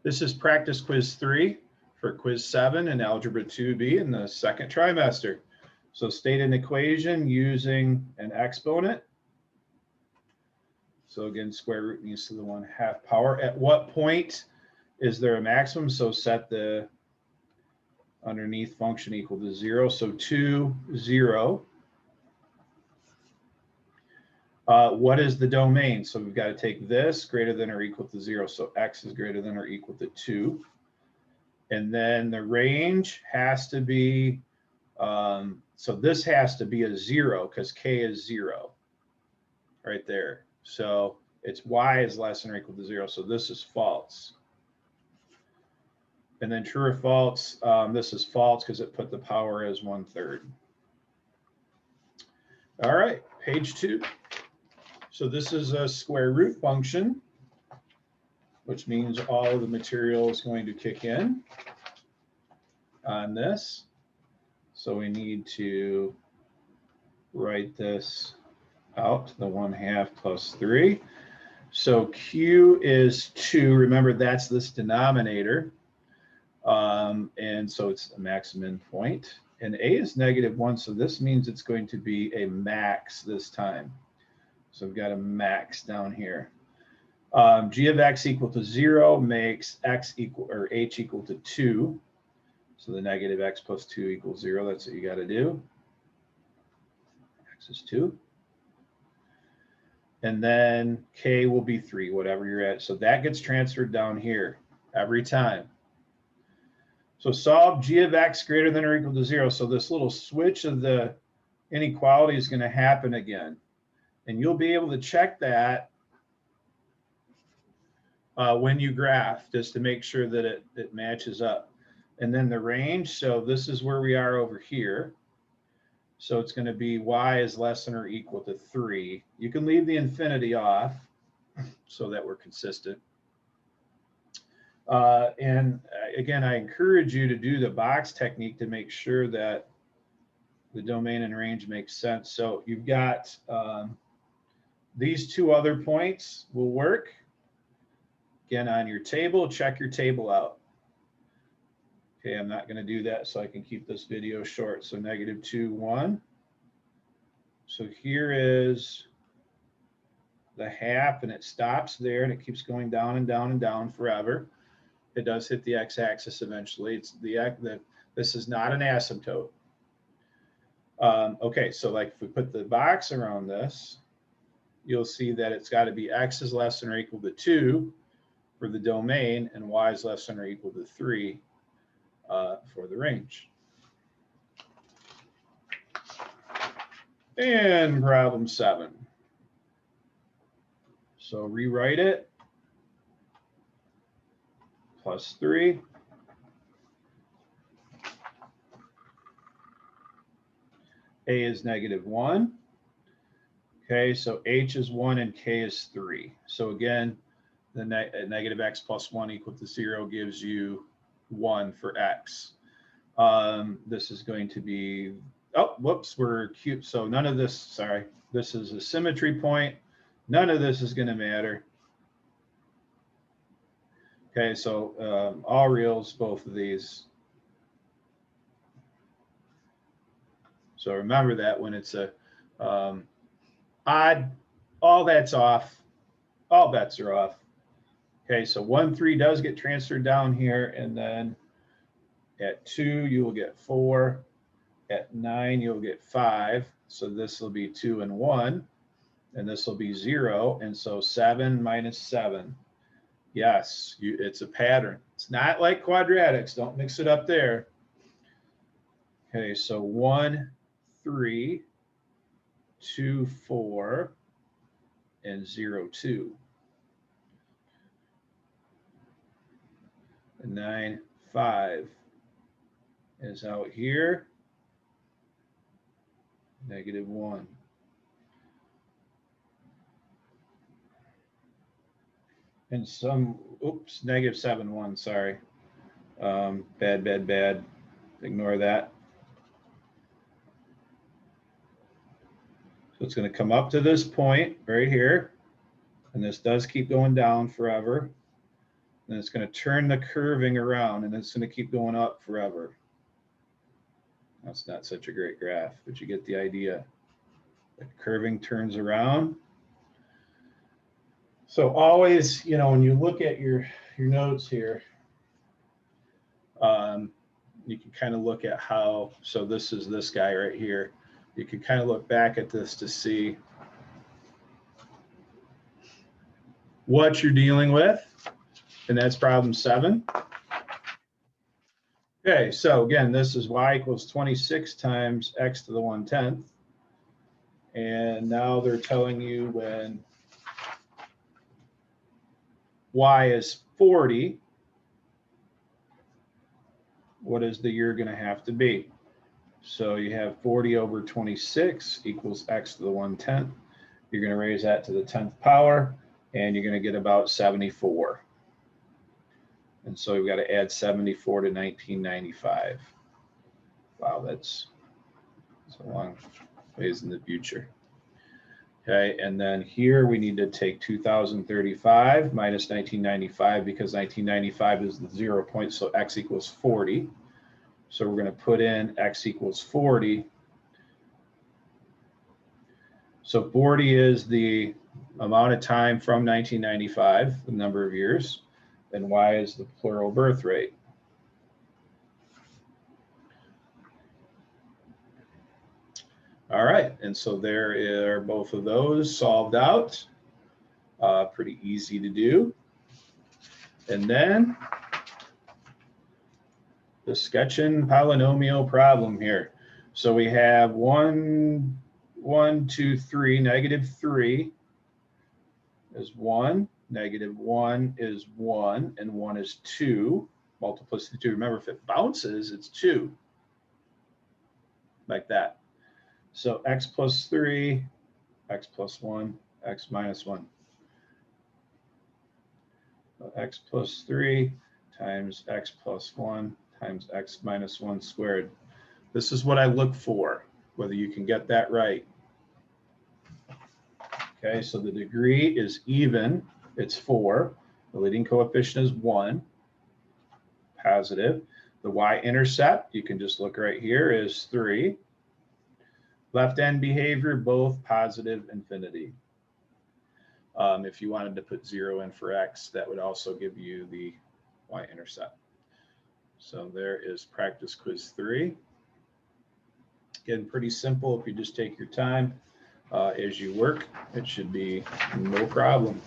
This is practice quiz 3 for quiz 7 in Algebra 2B in the second trimester. So state an equation using an exponent. So again, square root means to the 1/2 power. At what point is there a maximum? So set the underneath function equal to 0. So 2, 0. What is the domain? So we've got to take this greater than or equal to 0. So x is greater than or equal to 2. And then the range has to be, so this has to be a 0 because k is 0 right there. So it's y is less than or equal to 0. So this is false. And then true or false, this is false because it put the power as 1/3. All right, page 2. So this is a square root function, which means all of the material is going to kick in on this. So we need to write this out, the 1/2 plus 3. So Q is 2. Remember, that's this denominator. And so it's the maximum point. And A is -1, so this means it's going to be a max this time. So we've got a max down here. G of x equal to 0 makes x equal, or h equal to 2. So the negative x plus 2 equals 0. That's what you got to do. X is 2. And then k will be 3, whatever you're at. So that gets transferred down here every time. So solve g of x greater than or equal to 0. So this little switch of the inequality is going to happen again. And you'll be able to check that when you graph, just to make sure that it matches up. And then the range, so this is where we are over here. So it's going to be y is less than or equal to 3. You can leave the infinity off so that we're consistent. And again, I encourage you to do the box technique to make sure that the domain and range makes sense. So you've got these two other points will work. Again, on your table, check your table out. Okay, I'm not going to do that so I can keep this video short. So -2, 1. So here is the half, and it stops there, and it keeps going down and down and down forever. It does hit the x-axis eventually. It's this is not an asymptote. Okay, so like if we put the box around this, you'll see that it's got to be x is less than or equal to 2 for the domain, and y is less than or equal to 3 for the range. And problem 7. So rewrite it. Plus 3. A is -1. Okay, so h is 1 and k is 3. So again, the negative x plus 1 equal to 0 gives you 1 for x. This is going to be, oh, whoops, we're cute. So none of this, sorry, this is a symmetry point. None of this is going to matter. Okay, so all reals, both of these. So remember that when it's a odd, all that's off. All bets are off. Okay, so 1, 3 does get transferred down here, and then at 2 you will get 4. At 9 you'll get 5. So this will be 2 and 1, and this will be 0. And so 7 minus 7. Yes, it's a pattern. It's not like quadratics. Don't mix it up there. Okay, so 1, 3, 2, 4, and 0, 2. And 9, 5 is out here. -1. And some, oops, -7, 1, sorry. Bad. Ignore that. So it's going to come up to this point right here. And this does keep going down forever. and it's going to turn the curving around, and it's going to keep going up forever. That's not such a great graph, but you get the idea. The curving turns around. So always, you know, when you look at your notes here, you can kind of look at how, so this is this guy right here. You can kind of look back at this to see what you're dealing with, and that's problem 7. Okay, so again, this is y equals 26 times x to the 1/10. And now they're telling you when y is 40, what is the year going to have to be? So you have 40 over 26 equals x to the 1/10. You're going to raise that to the 10th power, and you're going to get about 74. And so you've got to add 74 to 1995. Wow, that's a long ways in the future. Okay, and then here we need to take 2035 minus 1995, because 1995 is the 0 point, so x equals 40. So we're going to put in x equals 40. So 40 is the amount of time from 1995, the number of years, and y is the plural birth rate. All right, and so there are both of those solved out. Pretty easy to do. And then the sketching polynomial problem here. So we have 1, 2, 3, -3 is 1, -1 is 1, and 1 is 2. Multiplicity 2. Remember, if it bounces, it's 2. Like that. So x plus 3, x plus 1, x minus 1. So x plus 3 times x plus 1 times x minus 1 squared. This is what I look for, whether you can get that right. Okay, so the degree is even. It's 4. The leading coefficient is 1. Positive. The y-intercept, you can just look right here, is 3. Left-hand behavior, both positive infinity. If you wanted to put 0 in for x, that would also give you the y-intercept. So there is practice quiz 3. Again, pretty simple. If you just take your time as you work, it should be no problem.